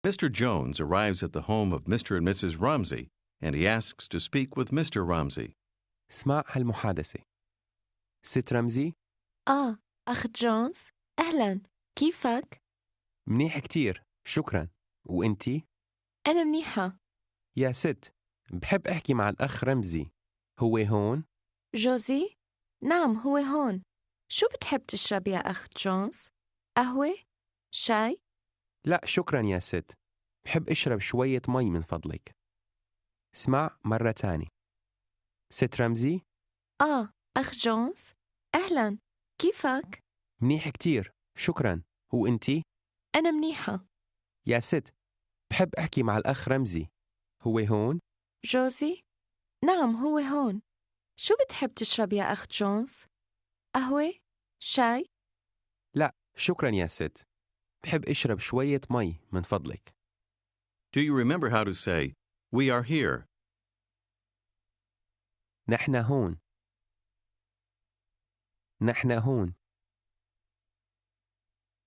Mr. Jones arrives at the home of Mr. and Mrs. Ramsey, and he asks to speak with Mr. Ramsey. اسمع هالمحادثة. ست رمزي؟ أخ جونز، أهلاً، كيفك؟ منيح كتير، شكراً. وإنتي؟ أنا منيحة. يا ست، بحب أحكي مع الأخ رمزي. هو هون؟ جوزي؟ نعم، هو هون. شو بتحب تشرب يا أخ جونز؟ قهوة؟ شاي؟ لا شكراً يا ست، بحب أشرب شوية مي من فضلك. اسمع مرة تاني. ست رمزي؟ أخ جونز، أهلاً، كيفك؟ منيح كتير، شكراً. وإنتي؟ أنا منيحة. يا ست، بحب أحكي مع الأخ رمزي. هو هون؟ جوزي؟ نعم، هو هون. شو بتحب تشرب يا أخ جونز؟ قهوة؟ شاي؟ لا شكراً يا ست، بحب أشرب شوية مي من فضلك. Do you remember how to say, "We are here"? نحن هون. نحن هون.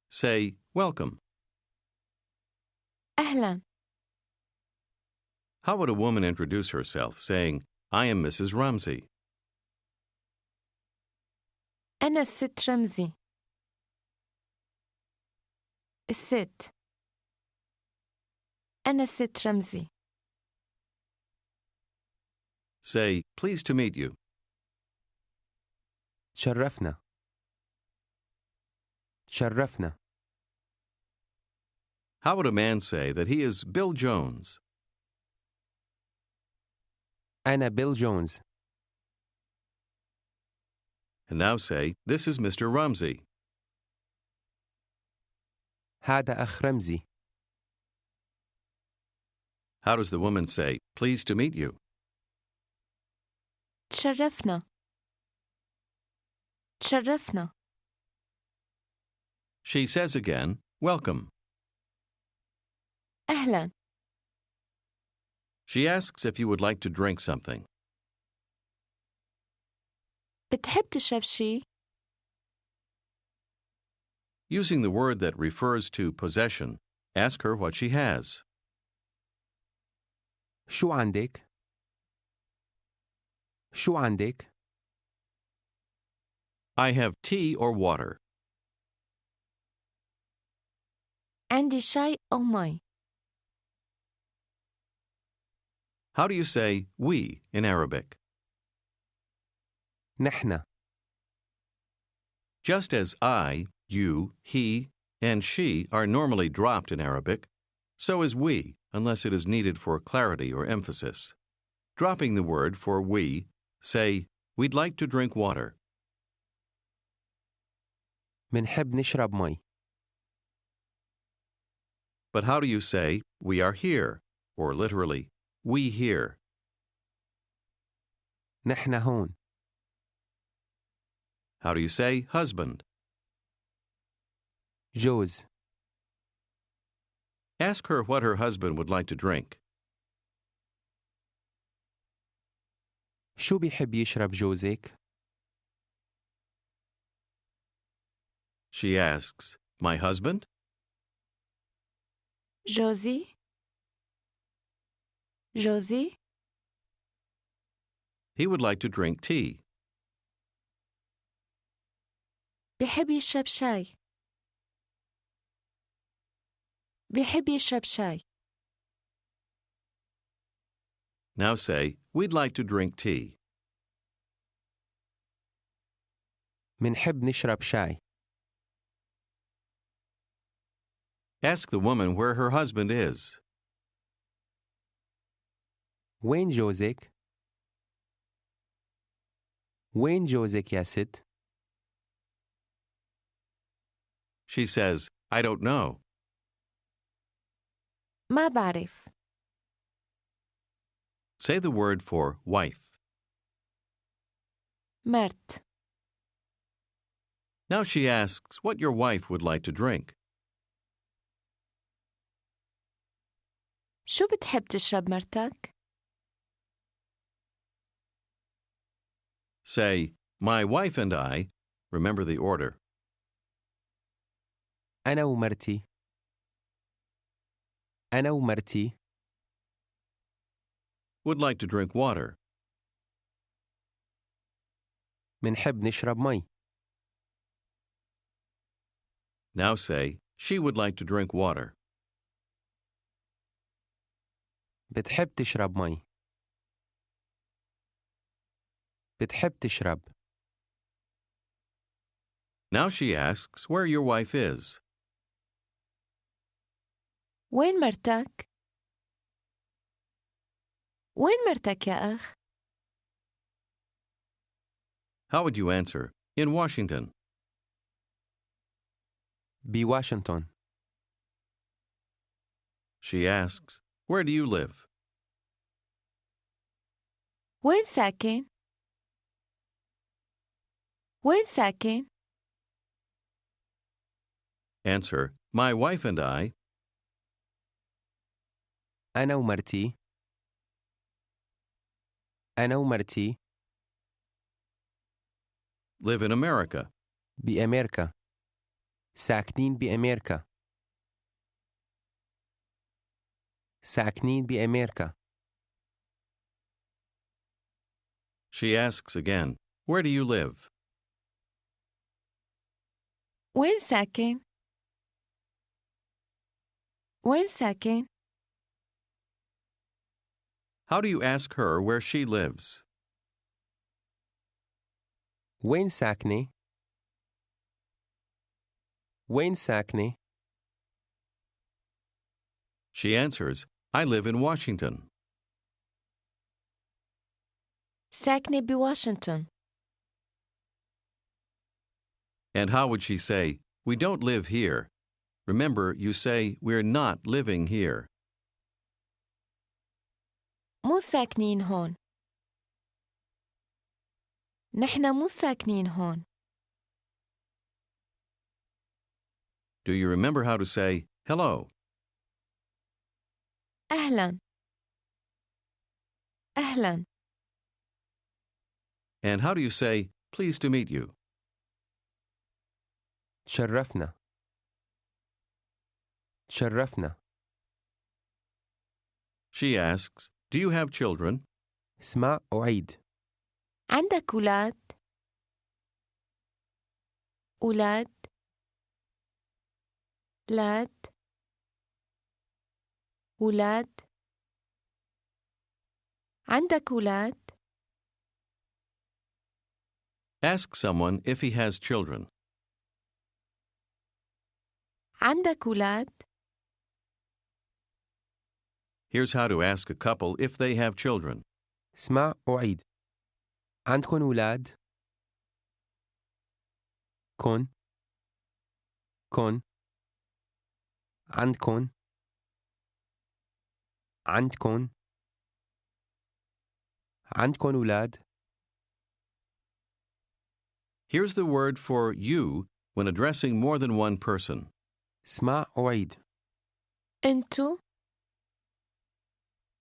Say, "Welcome." أهلاً. How would a woman introduce herself, saying, "I am Mrs. Ramsey"? أنا الست رمزي. الست. أنا الست رمزي. Say, "Pleased to meet you." تشرفنا. تشرفنا. How would a man say that he is Bill Jones? أنا بيل جونز. And now say, "This is Mr. Ramsey." هذا أخ رمزي. How does the woman say, "Pleased to meet you"? تشرفنا. تشرفنا. She says again, "Welcome." أهلاً. She asks if you would like to drink something. بتحب تشرب شي؟ Using the word that refers to possession, ask her what she has. شو عندك؟ شو عندك؟ I have tea or water. عندي شاي أو مي. How do you say "we" in Arabic? نحن. Just as I, you, he, and she are normally dropped in Arabic, so is we, unless it is needed for clarity or emphasis. Dropping the word for we, say, "We'd like to drink water." منحب نشرب مي. But how do you say "we are here," or literally, "we here"? نحن هون. How do you say husband? جوز. Ask her what her husband would like to drink. شو بيحب يشرب جوزك؟ She asks, "My husband?" جوزي؟ جوزي؟ He would like to drink tea. بيحب يشرب شاي. بيحب يشرب شاي. Now say, "We'd like to drink tea." منحب نشرب شاي. Ask the woman where her husband is. وين جوزك؟ وين جوزك يا ست؟ She says, "I don't know." ما بعرف. Say the word for wife. مرت. Now she asks what your wife would like to drink. شو بتحب تشرب مرتك؟ Say, "My wife and I," remember the order. أنا ومرتي. أنا ومرتي would like to drink water. منحب نشرب مي. Now say, she would like to drink water. بتحب تشرب مي. بتحب تشرب. Now she asks where your wife is. وين مرتك؟ وين مرتك يا أخ؟ How would you answer? In Washington. بواشنطن. She asks, where do you live? وين ساكن؟ وين ساكن؟ Answer, my wife and I أنا ومرتي. أنا ومرتي live in America. بأمريكا. ساكنين بأمريكا. ساكنين بأمريكا. She asks again, where do you live? وين ساكن؟ وين ساكن؟ How do you ask her where she lives? وين ساكنة؟ وين ساكنة؟ She answers, I live in Washington. ساكنة بواشنطن. And how would she say, we don't live here? Remember, you say, we're not living here. مو ساكنين هون. نحن مو ساكنين هون. Do you remember how to say, hello? أهلاً. أهلاً. And how do you say, pleased to meet you? تشرفنا. تشرفنا. She asks, do you have children? اسمع أعيد. عندك أولاد؟ أولاد؟ لاد؟ أولاد؟ عندك أولاد؟ Ask someone if he has children. عندك أولاد؟ Here's how to ask a couple if they have children. اسمع أعيد. عندكن أولاد؟ كن. كن. عندكن. عندكن. عندكن أولاد؟ Here's the word for you when addressing more than one person. اسمع أعيد. أنتو؟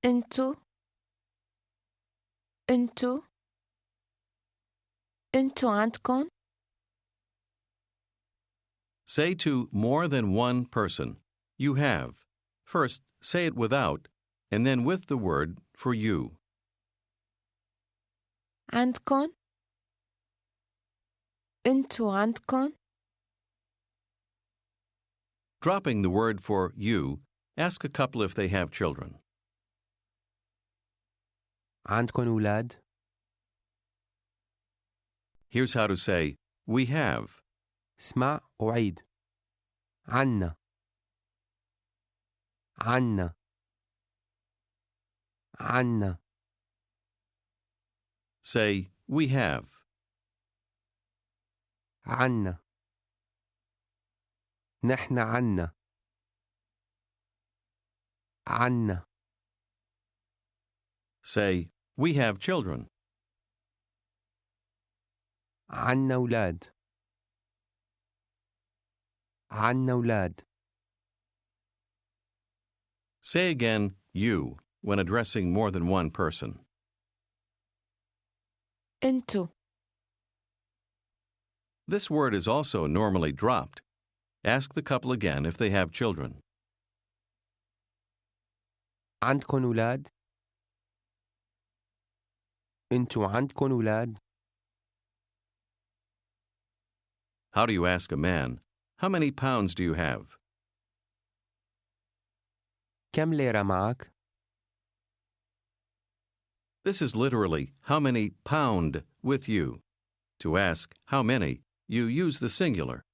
أنتو؟ أنتو؟ أنتو عندكن؟ Say to more than one person, you have. First, say it without, and then with the word for you. عندكن؟ أنتو عندكن؟ Dropping the word for you, ask a couple if they have children. عندكن أولاد؟ Here's how to say, we have. اسمع أعيد. عنا. عنا. عنا. Say, we have. عنا. نحن عنا. عنا. Say, we have children. عنا أولاد. عنا أولاد. Say again, you, when addressing more than one person. أنتو. This word is also normally dropped. Ask the couple again if they have children. عندكن أولاد؟ أنتوا عندكن أولاد؟ How do you ask a man, how many pounds do you have? كم ليرة معك؟ This is literally how many pound with you. To ask how many, you use the singular.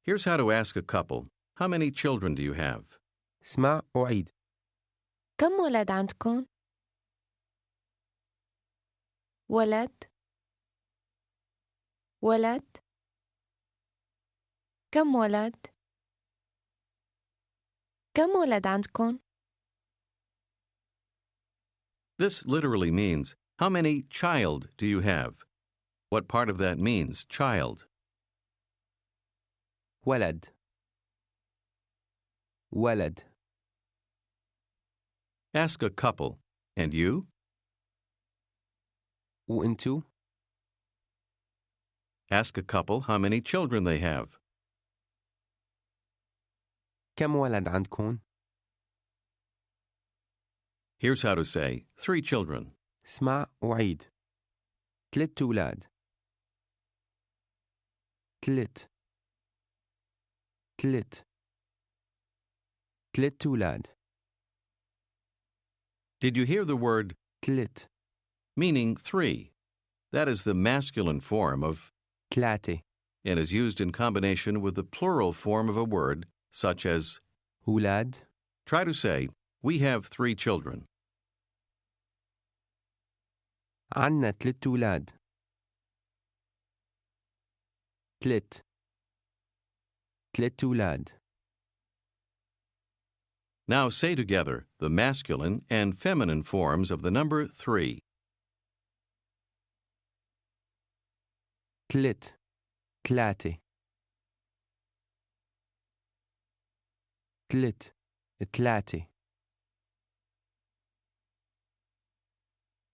Here's how to ask a couple, how many children do you have? اسمع أعيد. كم ولد عندكن؟ ولد ولد كم ولد؟ كم ولد عندكن؟ This literally means, how many child do you have? What part of that means, child? ولد ولد. Ask a couple, and you? وأنتوا؟ Ask a couple how many children they have. كم ولد عندكن؟ Here's how to say 3 children. اسمع أعيد. 3 أولاد. 3 أولاد. Did you hear the word 3 meaning 3? That is the masculine form of 3 and is used in combination with the plural form of a word, such as أولاد. try to say, we have 3 children. عنا 3 أولاد. 3 أولاد. Now say together the masculine and feminine forms of the number 3. 3 3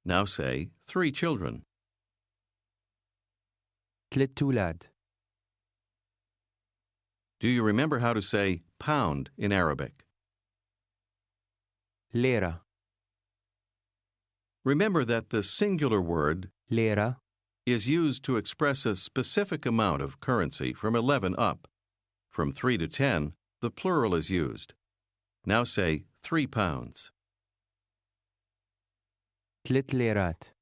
Now say 3 children. 3 أولاد. Do you remember how to say pound in Arabic? ليرة. Remember that the singular word ليرة. is used to express a specific amount of currency from 11 up. From 3 to 10, the plural is used. Now say 3 pounds. 3 ليرات.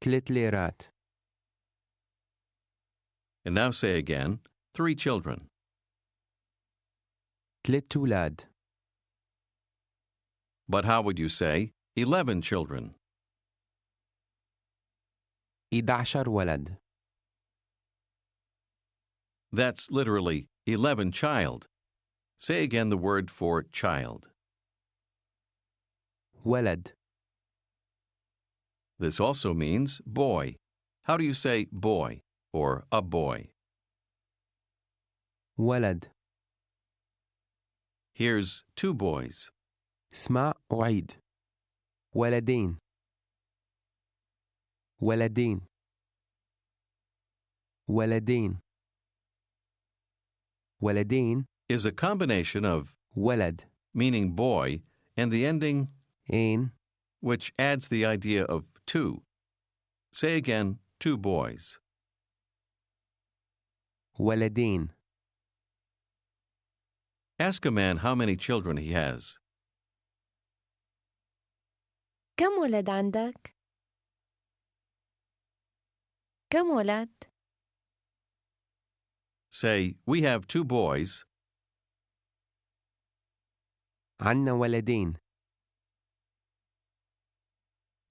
3 ليرات. And now say again 3 children. 3 أولاد. But how would you say 11 children? 11 ولد. That's literally 11 child. Say again the word for child. ولد. This also means boy. How do you say boy or a boy? ولد. Here's 2 boys. اسمع أعيد. ولدين. ولدين. ولدين. ولدين Is a combination of ولد meaning boy and the ending إن which adds the idea of 2. Say again 2 boys. ولدين. Ask a man how many children he has. كم ولد عندك؟ كم ولد؟ Say, we have 2 boys عنا ولدين.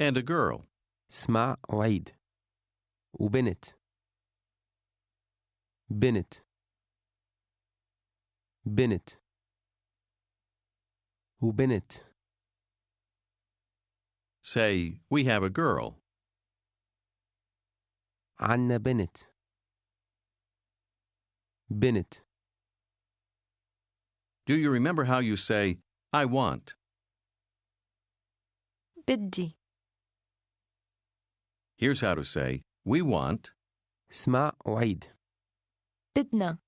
and a girl. اسمع أعيد. وبنت. بنت. بنت. وبنت. Say, we have a girl. عنا بنت. بنت. Do you remember how you say, I want? بدي. Here's how to say, we want. اسمع أعيد. بدنا.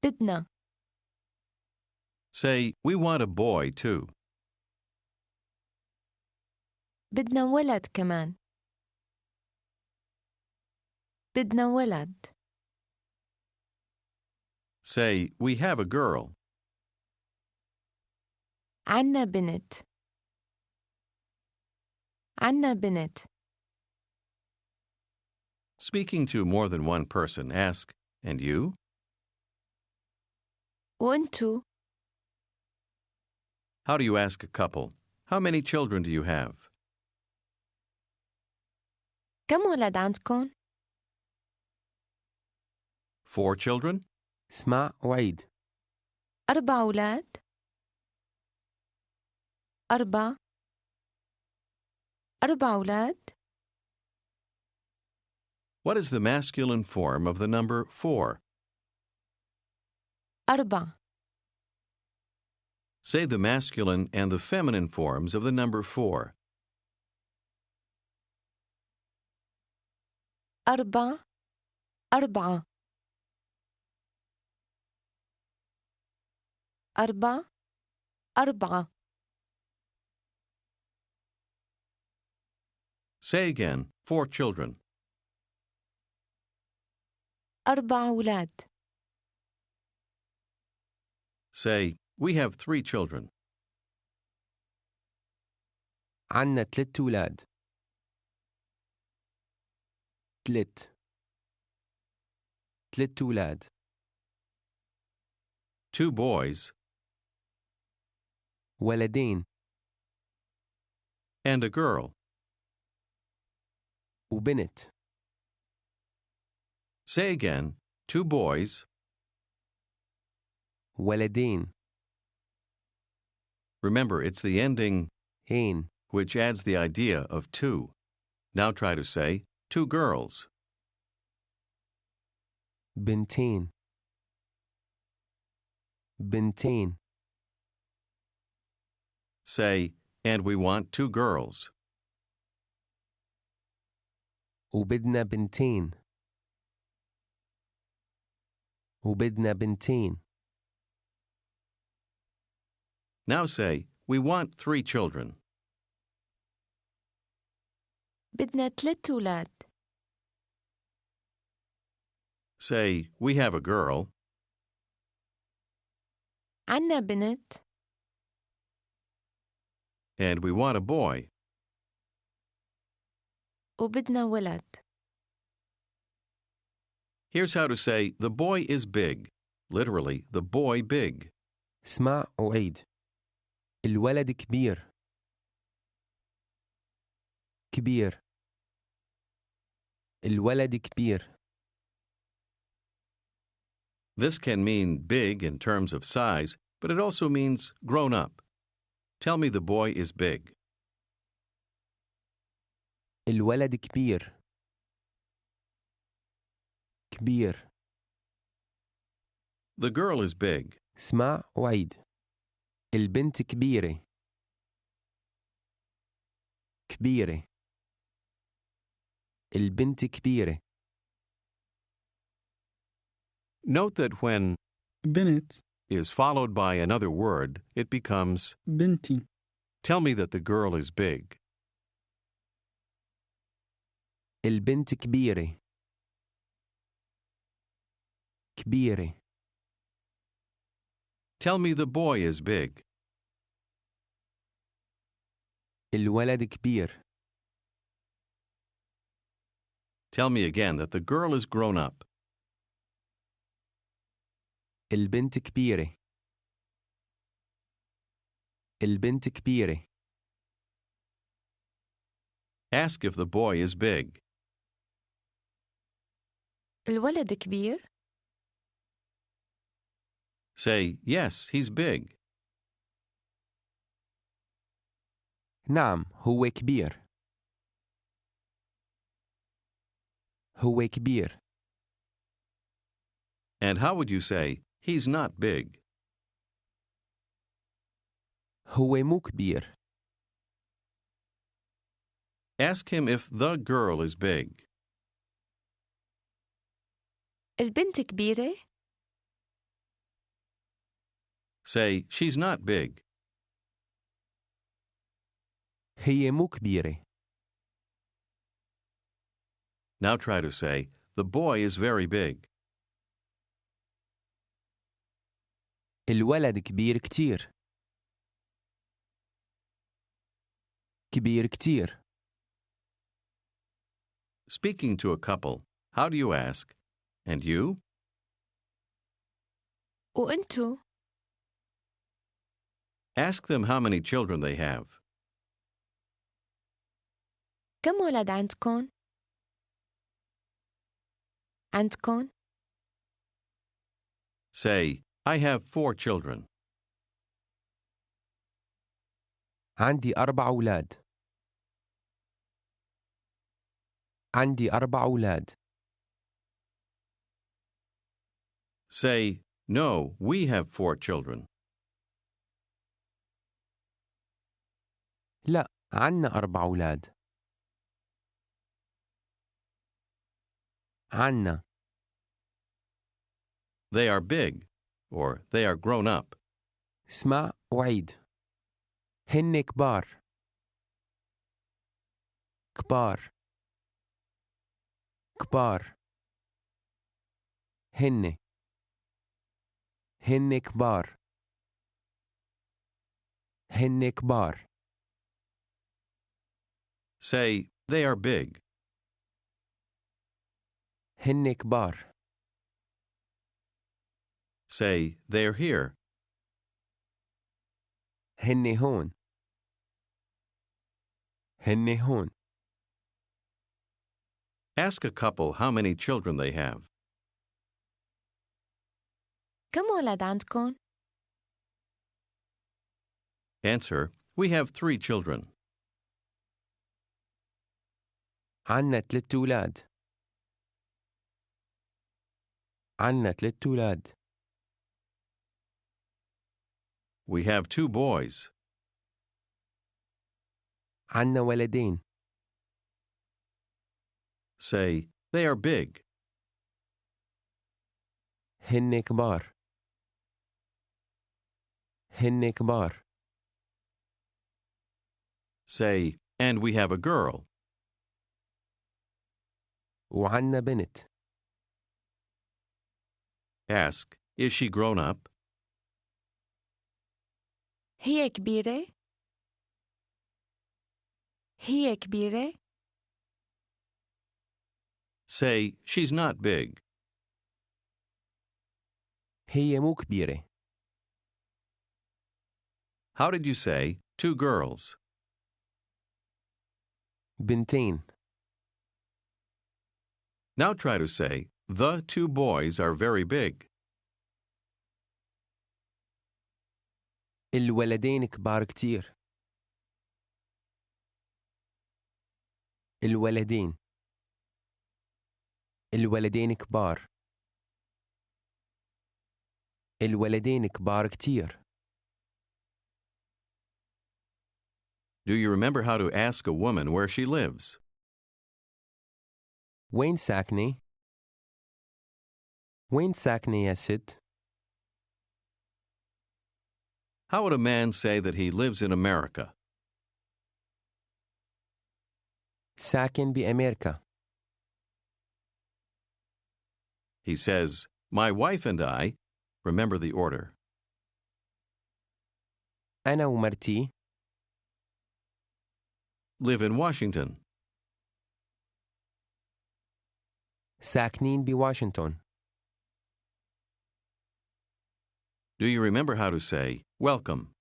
بدنا. Say, we want a boy too. بدنا ولد كمان. بدنا ولد. Say, we have a girl. عنا بنت. عنا بنت. Speaking to more than one person, ask, and you? وانتو؟ How do you ask a couple? How many children do you have? كم ولد عندكن؟ 4 children? اسمع وعيد. 4 أولاد. 4 أولاد. What is the masculine form of the number 4? 4. Say the masculine and the feminine forms of the number 4. 4. 4. 4. 4. Say again, 4 children. 4 أولاد. Say, we have 3 children. عنا 3 أولاد. 3 أولاد. 2 boys ولدين and a girl. وبنت. Say again, 2 boys. ولدين. Remember, it's the ending هين. which adds the idea of 2. Now try to say, 2 girls. بنتين. بنتين. Say, and we want 2 girls. وبدنا بنتين. وبدنا بنتين. Now say, we want 3 children. بدنا 3 أولاد. Say, we have a girl. عنا بنت. And we want a boy. وبدنا ولد. Here's how to say, the boy is big. Literally, the boy big. اسمع وعيد. الولد كبير. كبير. الولد كبير. This can mean big in terms of size, but it also means grown up. Tell me the boy is big. الولد كبير. كبير. The girl is big. اسمع وعيد. البنت كبيرة. كبيرة. البنت كبيرة. Note that when بنت is followed by another word, it becomes, بنتي tell me that the girl is big. البنت كبيرة. كبيرة. Tell me the boy is big. الولد كبير. Tell me again that the girl is grown up. البنت كبيرة. البنت كبيرة. Ask if the boy is big. الولد كبير. Say, yes, he's big. نعم هو كبير. هو كبير. And how would you say, he's not big? هو مو كبير. Ask him if the girl is big. البنت كبيرة. Say, she's not big. هي مو كبيرة. Now try to say, the boy is very big. الولد كبير كتير. كبير كتير. Speaking to a couple, how do you ask? And you? وأنتو؟ Ask them how many children they have. كم ولد عندكن؟ عندكن؟ Say, I have 4 children. عندي 4 أولاد. عندي 4 أولاد. Say, no, we have 4 children. لا، عنا 4 أولاد. عنا. They are big, or they are grown up. اسمع وعيد. هن كبار. كبار. كبار. هن. هن كبار. هن كبار. Say, they are big. هن كبار. Say, they're here. هن هون. هن هون. Ask a couple how many children they have. كم ولد عندكن؟ Answer, we have 3 children. عنا 3 أولاد. عنا 3 أولاد. We have 2 boys. عنا ولدين. Say, they are big. هن كبار. هن كبار. Say, and we have a girl. وعنا بنت. Ask, is she grown up? هي كبيرة؟ هي كبيرة؟ Say, she's not big. هي مو كبيرة. How did you say, 2 girls? بنتين. Now try to say, the 2 boys are very big. الولدين كبار كتير. الولدين. الولدين كبار. الولدين كبار كتير. Do you remember how to ask a woman where she lives? وين ساكنة؟ وين ساكنة يا ست؟ How would a man say that he lives in America? ساكن بأمريكا. He says, my wife and I, remember the order, أنا ومرتي live in Washington. ساكنين بواشنطن. Do you remember how to say, welcome?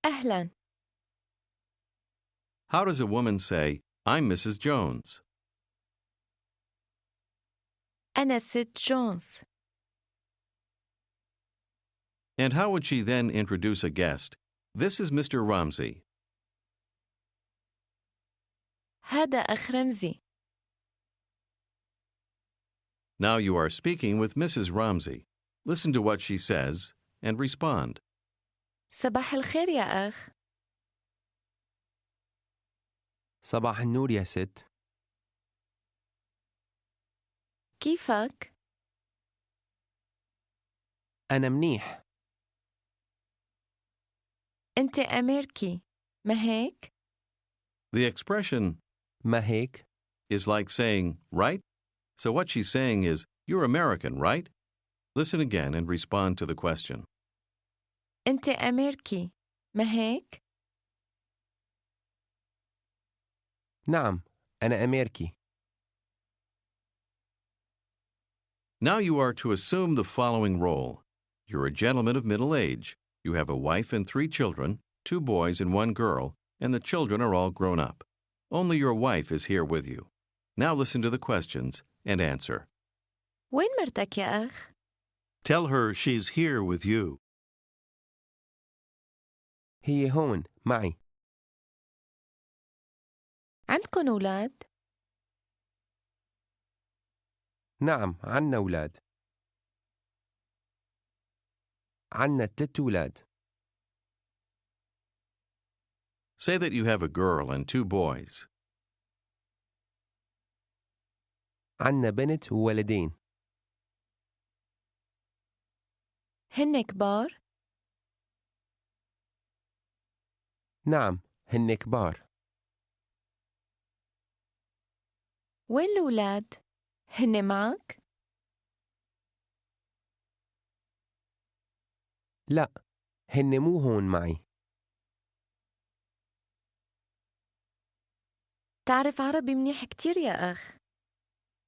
أهلاً. How does a woman say, I'm Mrs. Jones? أنا ست جونز. And how would she then introduce a guest? This is Mr. Ramsey. هذا أخ رمزي. Now you are speaking with Mrs. Ramsey. Listen to what she says and respond. صباح الخير يا أخ. صباح النور يا ست. كيفك؟ أنا منيح. أنت أمريكي ما هيك؟ The expression ما هيك؟ is like saying, right? So what she's saying is, you're American, right? Listen again and respond to the question. أنت أمريكي ما هيك؟ نعم، أنا أمريكي. Now you are to assume the following role. You're a gentleman of middle age. You have a wife and 3 children, 2 boys and 1 girl, and the children are all grown up. Only your wife is here with you. Now listen to the questions and answer. وين مرتك يا أخ؟ Tell her she's here with you. هي هون معي. عندكن أولاد؟ نعم، عنا أولاد. عنا 3 أولاد. Say that you have a girl and 2 boys. عنا بنت وولدين. هن كبار؟ نعم، هن كبار. وين الأولاد؟ هن معك؟ لا، هن مو هون معي. تعرف عربي منيح كتير يا أخ.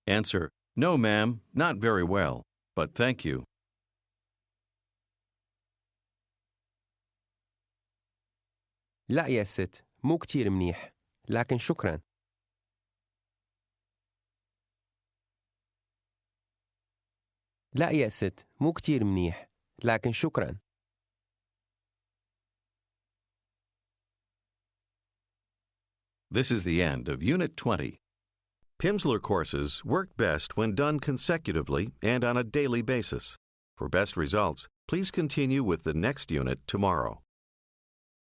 Answer, no, ma'am, not very well, but thank you. لا يا ست، مو كتير منيح، لكن شكراً. لا يا ست، مو كتير منيح، لكن شكراً. This is the end of Unit 20. Pimsleur courses work best when done consecutively and on a daily basis. For best results, please continue with the next unit tomorrow.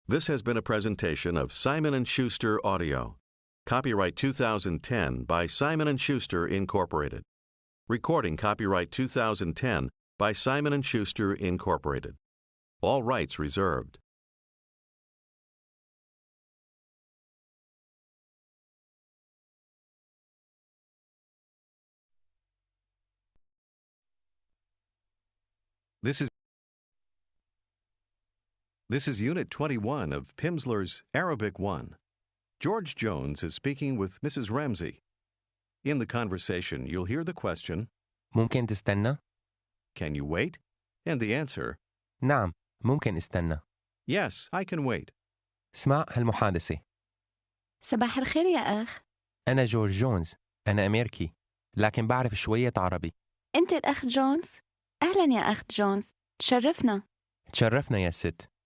This has been a presentation of Simon & Schuster Audio. Copyright 2010 by Simon & Schuster, Incorporated. Recording copyright 2010 by Simon & Schuster, Incorporated. All rights reserved. This is Unit 21 of Pimsleur's Arabic 1. George Jones is speaking with Mrs. Ramsey. In the conversation, you'll hear the question, ممكن تستنى؟ can you wait? And the answer, نعم، ممكن استنى. yes, I can wait. اسمع هالمحادثة. صباح الخير يا أخ. أنا جورج جونز. أنا أمريكي، لكن بعرف شوية عربي. أنت الأخ جونز؟ أهلاً يا أخ جونز. تشرفنا. تشرفنا يا ست.